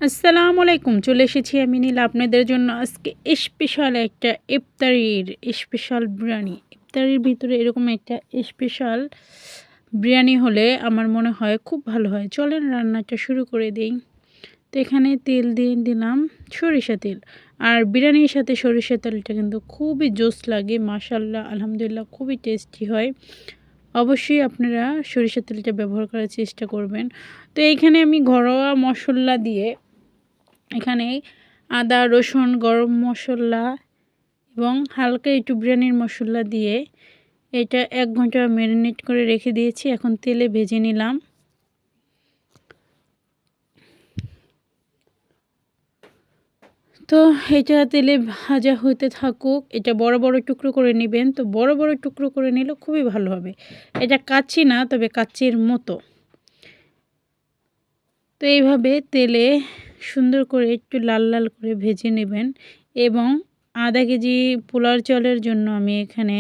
আসসালামু আলাইকুম। চলে এসেছি আমি নীলা আপনাদের জন্য আজকে স্পেশাল একটা ইফতারির স্পেশাল বিরিয়ানি। ইফতারির ভিতরে এরকম একটা স্পেশাল বিরিয়ানি হলে আমার মনে হয় খুব ভালো হয়। চলেন রান্নাটা শুরু করে দেই। তো এখানে তেল দিয়ে দিলাম সরিষা তেল। আর বিরিয়ানির সাথে সরিষা তেলটা কিন্তু খুবই জোস লাগে। মাশাআল্লাহ আলহামদুলিল্লাহ খুবই টেস্টি হয়। অবশ্যই আপনারা সরিষার তেলটা ব্যবহার করার চেষ্টা করবেন। তো এইখানে আমি ঘরোয়া মসল্লা দিয়ে এখানে আদা, রসুন, গরম মসলা এবং হালকা একটু বিরিয়ানির মসলা দিয়ে এটা ১ ঘন্টা ম্যারিনেট করে রেখে দিয়েছি। এখন তেলে ভেজে নিলাম। তো এটা তেলে ভাজা হতে থাকুক। এটা বড় বড় টুকরো করে নেবেন। তো বড় বড় টুকরো করে নিলে খুবই ভালো হবে। এটা কাচ্চি না, তবে কাচ্চির মতো। তো এইভাবে তেলে সুন্দর করে একটু লাল লাল করে ভেজে নেবেন। এবং আধা কেজি পোলার চালের জন্য আমি এখানে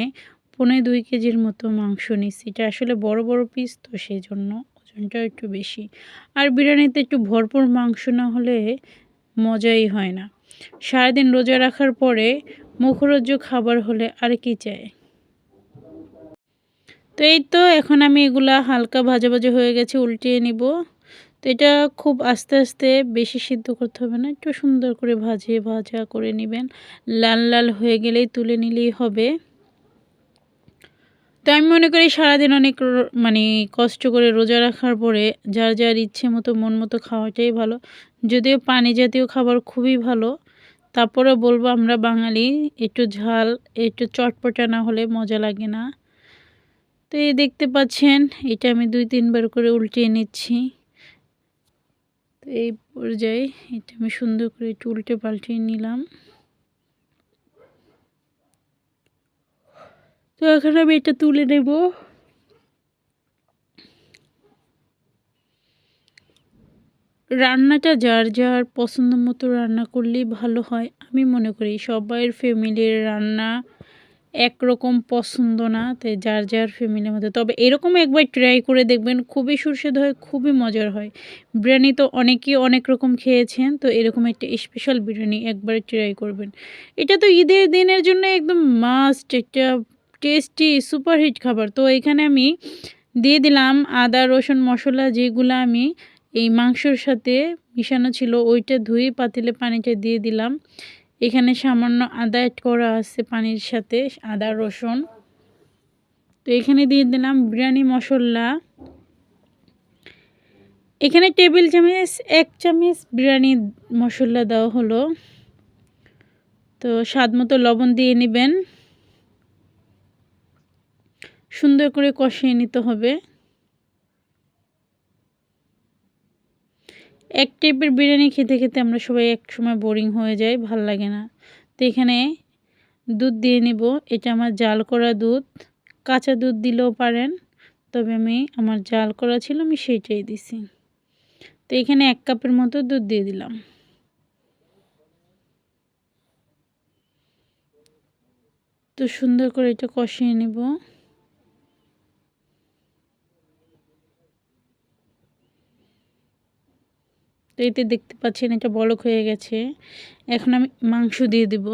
১.৫-২ কেজির মতো মাংস নিচ্ছি। এটা আসলে বড় বড় পিস, তো সেই জন্য ওজনটা একটু বেশি। আর বিরিয়ানিতে একটু ভরপুর মাংস না হলে মজাই হয় না। সারাদিন রোজা রাখার পরে মুখরোজ্জ খাবার হলে আর কি চাই। তো এই তো এখন আমি এগুলা হালকা ভাজা ভাজা হয়ে গেছে, উল্টিয়ে নিব। তো এটা খুব আস্তে আস্তে, বেশি সিদ্ধ করতে হবে না, একটু সুন্দর করে ভাজা করে নেবেন। লাল লাল হয়ে গেলেই তুলে নিলেই হবে। তো আমি মনে করি সারাদিন অনেক মানে কষ্ট করে রোজা রাখার পরে যার যার ইচ্ছে মতো মন মতো খাওয়াটাই ভালো। যদিও পানি জাতীয় খাবার খুবই ভালো, তারপরে বলবো আমরা বাঙালি, একটু ঝাল একটু চটপটা না হলে মজা লাগে না। তো এই দেখতে পাচ্ছেন, এটা আমি ২-৩ বার করে উল্টিয়ে নিচ্ছি। তো এই পর্যায়ে এটা আমি সুন্দর করে একটু উল্টে পাল্টিয়ে নিলাম। তো এখন আমি এটা তুলে নেব। রান্নাটা যার যার পছন্দ মতো রান্না করলেই ভালো হয়। আমি মনে করি সবাইয়ের ফ্যামিলির রান্না একরকম পছন্দ না, তাই যার যার ফ্যামিলির মধ্যে। তবে এরকম একবার ট্রাই করে দেখবেন, খুবই সুস্বাদু হয়, খুবই মজার হয়। বিরিয়ানি তো অনেকেই অনেক রকম খেয়েছেন, তো এরকম একটা স্পেশাল বিরিয়ানি একবার ট্রাই করবেন। এটা তো ঈদের দিনের জন্য একদম মাস্ট একটা টেস্টি সুপারহিট খাবার। তো এখানে আমি দিয়ে দিলাম আদা, রসুন, মশলা যেগুলো আমি এই মাংসর সাথে মিশানো ছিল, ওইটা ধুয়ে পাতিলে পানিটা দিয়ে দিলাম। এখানে সামান্য আদা অ্যাড করা আছে পানির সাথে, আদা রসুন। তো এখানে দিয়ে দিলাম বিরিয়ানি মশলা। এখানে টেবিল চামচ ১ চামচ বিরিয়ানি মশলা দেওয়া হলো। তো স্বাদ মতো লবণ দিয়ে নেবেন। সুন্দর করে কষিয়ে নিতে হবে। এক টাইপের বিরিয়ানি খেতে খেতে আমরা সবাই একসময় বোরিং হয়ে যাই, ভাল লাগে না। তো এখানে দুধ দিয়ে নিব। এটা আমার জাল করা দুধ, কাঁচা দুধ দিলেও পারেন, তবে আমার জাল করা ছিল, আমি সেইটাই দিছি। তো এখানে ১ কাপের মতো দুধ দিয়ে দিলাম। তো সুন্দর করে এটা কষিয়ে নেব। তো এতে দেখতে পাচ্ছেন এটা বলক হয়ে গেছে। এখন আমি মাংস দিয়ে দিব।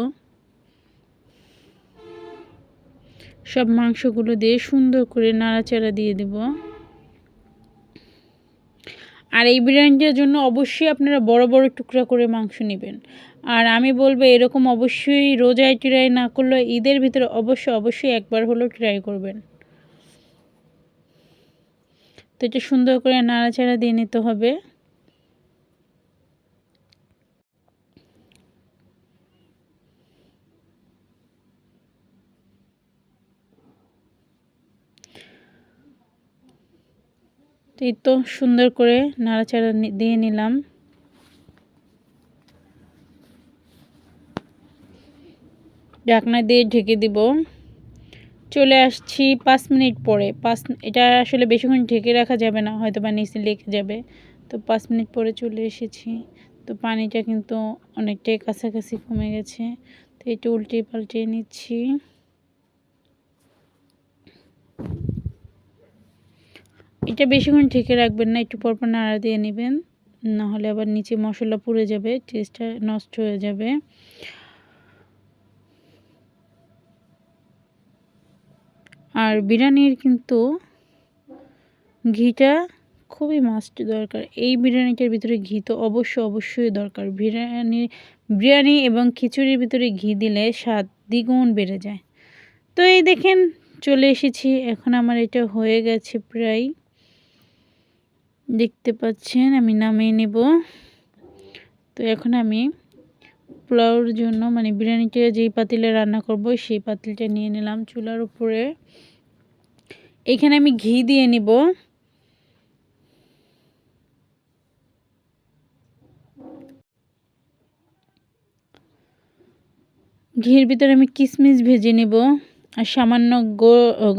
সব মাংসগুলো দিয়ে সুন্দর করে নাড়াচাড়া দিয়ে দিব। আর এই বিরিয়ানিটার জন্য অবশ্যই আপনারা বড় বড় টুকরা করে মাংস নেবেন। আর আমি বলবো এরকম অবশ্যই রোজায় ট্রাই না করলেও ঈদের ভিতরে অবশ্যই একবার হলেও ট্রাই করবেন। তো এটা সুন্দর করে নাড়াচাড়া দিয়ে নিতে হবে। তো এই তো সুন্দর করে নাড়াচাড়া দিয়ে নিলাম। ঢাকনা দিয়ে ঢেকে দিব। চলে আসছি ৫ মিনিট পরে। এটা আসলে বেশিক্ষণ ঢেকে রাখা যাবে না, হয়তো বা নিচে লেগে যাবে। তো ৫ মিনিট পরে চলে এসেছি। তো পানিটা কিন্তু অনেকটাই কাছাকাছি কমে গেছে। তো একটু উল্টিয়ে পাল্টিয়ে নিচ্ছি। এটা বেশিক্ষণ ঢেকে রাখবেন না, একটু পরপর নাড়া দিয়ে নেবেন। না হলে আবার নিচে মশলা পুড়ে যাবে, টেস্টটা নষ্ট হয়ে যাবে। আর বিরিয়ানির কিন্তু ঘিটা খুবই মাস্ট দরকার। এই বিরিয়ানিটার ভিতরে ঘি তো অবশ্যই দরকার। বিরিয়ানি এবং খিচুড়ির ভিতরে ঘি দিলে স্বাদ দ্বিগুণ বেড়ে যায়। তো এই দেখেন চলে এসেছি, এখন আমার এটা হয়ে গেছে প্রায়, দেখতে পাচ্ছেন। আমি নামিয়ে নেব। তো এখন আমি পোলাওর জন্য মানে বিরিয়ানিটা যেই পাতিলে রান্না করব সেই পাতিলটা নিয়ে নিলাম চুলার উপরে। এখানে আমি ঘি দিয়ে নিব। ঘির ভিতরে আমি কিশমিশ ভেজে নেব আর সামান্য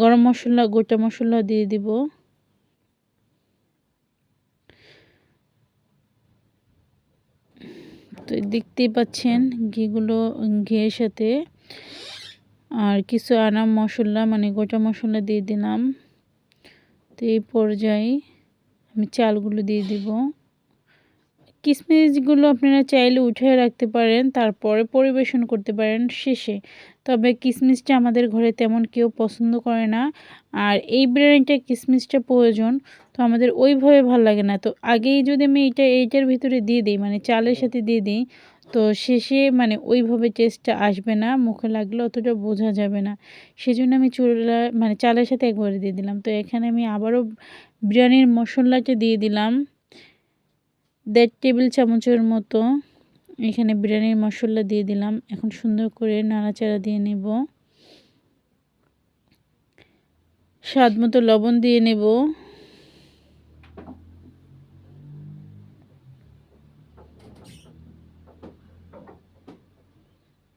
গরম মশলা, গোটা মশলা দিয়ে দিব। তো দেখতেই পাচ্ছেন ঘিয়ের সাথে আর কিছু আনাম মশলা মানে গোটা মশলা দিয়ে দিলাম। তো এই পর্যায়ে আমি চালগুলো দিয়ে দিব। কিশমিশগুলো আপনারা চাইলে উঠিয়ে রাখতে পারেন, তারপরে পরিবেশন করতে পারেন শেষে। তবে কিশমিশটা আমাদের ঘরে তেমন কেউ পছন্দ করে না, আর এই বিরিয়ানিটা কিশমিশটা প্রয়োজন, তো আমাদের ওইভাবে ভালো লাগে না। তো আগেই যদি আমি এইটার ভিতরে দিয়ে দিই, মানে চালের সাথে দিয়ে দিই, তো শেষে মানে ওইভাবে টেস্টটা আসবে না, মুখে লাগলে অতটা বোঝা যাবে না। সেজন্য আমি মানে চালের সাথে একবারে দিয়ে দিলাম। তো এখানে আমি আবারও বিরিয়ানির মশলাটা দিয়ে দিলাম 1.5 টেবিল চামচের মতো। এখানে বিরিয়ানির মশলা দিয়ে দিলাম। এখন সুন্দর করে নাড়াচাড়া দিয়ে নেব। স্বাদ মতো লবণ দিয়ে নেব।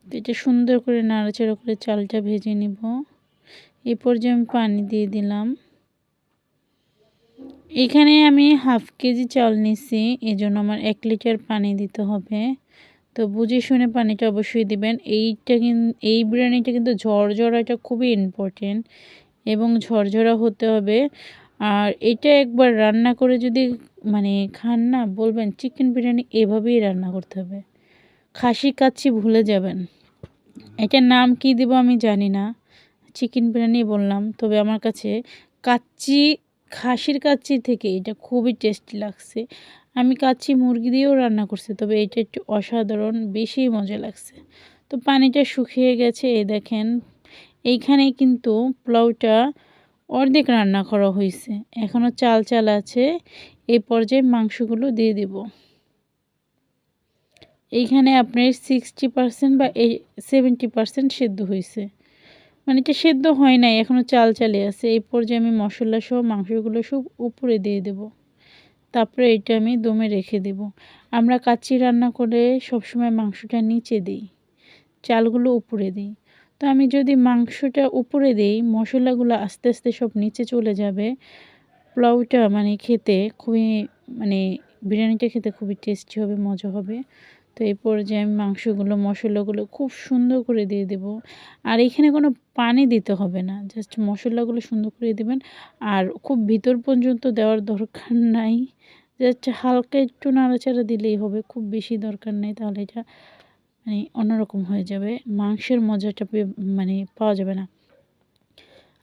এটা সুন্দর করে নাড়াচাড়া করে চালটা ভেজে নেব। এই পর্যায়ে আমি পানি দিয়ে দিলাম। এখানে আমি 1/2 কেজি চাল নিছি, এজন্য আমার 1 লিটার পানি দিতে হবে। তো বুঝে শুনে পানিটা অবশ্যই দিবেন। এই বিরিয়ানিটা কিন্তু ঝরঝরাটা খুবই ইম্পর্টেন্ট এবং ঝরঝরা হতে হবে। আর এটা একবার রান্না করে যদি মানে খান না, বলবেন চিকেন বিরিয়ানি এভাবেই রান্না করতে হবে। খাসি কাচ্চি ভুলে যাবেন। এটার নাম কি দিব আমি জানি না, চিকেন বিরিয়ানি বললাম। তবে আমার কাছে খাসির কাচ্চির থেকে এটা খুবই টেস্টি লাগছে। আমি কাচ্চি মুরগি দিয়েও রান্না করছি, তবে এটা একটু অসাধারণ বেশি মজা লাগছে। তো পানিটা শুকিয়ে গেছে, এই দেখেন। এইখানে কিন্তু পোলাওটা অর্ধেক রান্না করা হয়েছে, এখনও চাল আছে। এই পর্যায়ে মাংসগুলো দিয়ে দিব। এইখানে আপনার 60% বা 70% সেদ্ধ হয়েছে, মানে এটা সেদ্ধ হয় নাই, এখনও চালে আছে। এই পর্যায়ে আমি মশলা সহ মাংসগুলো সব উপরে দিয়ে দেব। তারপরে এটা আমি দমে রেখে দেব। আমরা কাচ্চি রান্না করে সবসময় মাংসটা নিচে দিই, চালগুলো উপরে দিই। তো আমি যদি মাংসটা উপরে দিই, মশলাগুলো আস্তে আস্তে সব নিচে চলে যাবে। পোলাওটা মানে খেতে খুবই মানে বিরিয়ানিটা খেতে খুবই টেস্টি হবে, মজা হবে। তো এই পর্যায়ে আমি মশলাগুলো খুব সুন্দর করে দিয়ে দেব। আর এখানে কোনো পানি দিতে হবে না, জাস্ট মশলাগুলো সুন্দর করে দেবেন। আর খুব ভিতর পর্যন্ত দেওয়ার দরকার নাই, জাস্ট হালকা একটু নাড়াচাড়া দিলেই হবে, খুব বেশি দরকার নেই, তাহলে এটা মানে অন্যরকম হয়ে যাবে, মাংসের মজাটা মানে পাওয়া যাবে না।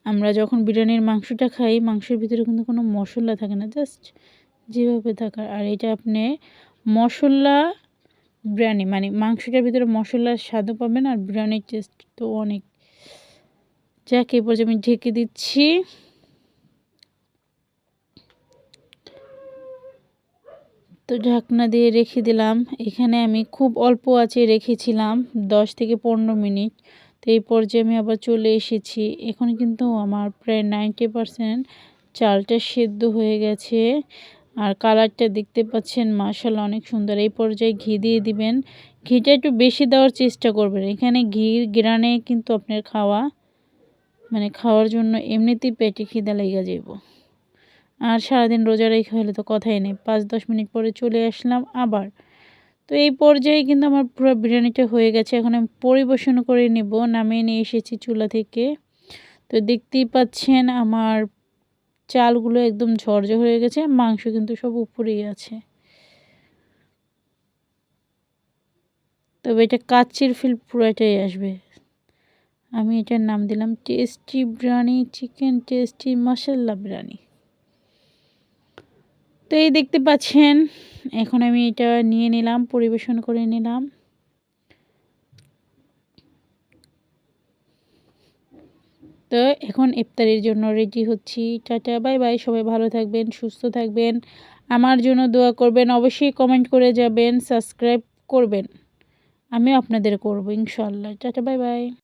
আমরা যখন বিরিয়ানির মাংসটা খাই, মাংসের ভিতরে কিন্তু কোনো মশলা থাকে না, জাস্ট যেভাবে থাকার। আর এটা আপনি মশলা বিরিয়ানি মানে মাংসটার ভিতরে মশলার স্বাদও পাবেন, আর বিরিয়ানির টেস্ট তো অনেক। যাক, এই পর্যায়ে আমি ঢেকে দিচ্ছি। তো ঢাকনা দিয়ে রেখে দিলাম। এখানে আমি খুব অল্প আঁচে রেখেছিলাম 10 থেকে 15 মিনিট। তো এই পর্যায়ে আমি আবার চলে এসেছি। এখন কিন্তু আমার প্রায় 90% চালটা সেদ্ধ হয়ে গেছে। আর কালারটা দেখতে পাচ্ছেন, মাশাআল্লাহ অনেক সুন্দর। এই পর্যায়ে ঘি দিয়ে দিবেন। ঘিটা একটু বেশি দেওয়ার চেষ্টা করবেন। এখানে ঘির ঘ্রাণে কিন্তু আপনার খাওয়ার জন্য এমনিতেই পেটে খিদা লেগে যাব। আর সারাদিন রোজা রেখে হলে তো কথাই নেই। 5-10 মিনিট পরে চলে আসলাম আবার। তো এই পর্যায়ে কিন্তু আমার পুরো বিরিয়ানিটা হয়ে গেছে। এখন আমি পরিবেশন করে নেব। নামিয়ে নিয়ে এসেছি চুলা থেকে। তো দেখতেই পাচ্ছেন আমার চালগুলো একদম ঝরঝরে হয়ে গেছে, মাংস কিন্তু সব উপরেই আছে। তবে এটা কাচ্চির ফিল পুরোটাই আসবে। আমি এটার নাম দিলাম টেস্টি বিরিয়ানি, চিকেন টেস্টি মশলা বিরিয়ানি। তো এই দেখতে পাচ্ছেন, এখন আমি এটা নিয়ে নিলাম, পরিবেশন করে নিলাম। তো এখন ইফতারির জন্য রেডি হচ্ছি। Tata, bye bye. সবাই ভালো থাকবেন, সুস্থ থাকবেন, আমার জন্য দোয়া করবেন, অবশ্যই কমেন্ট করে যাবেন, সাবস্ক্রাইব করবেন, আমিও আপনাদের করব ইনশাআল্লাহ। Tata, bye bye.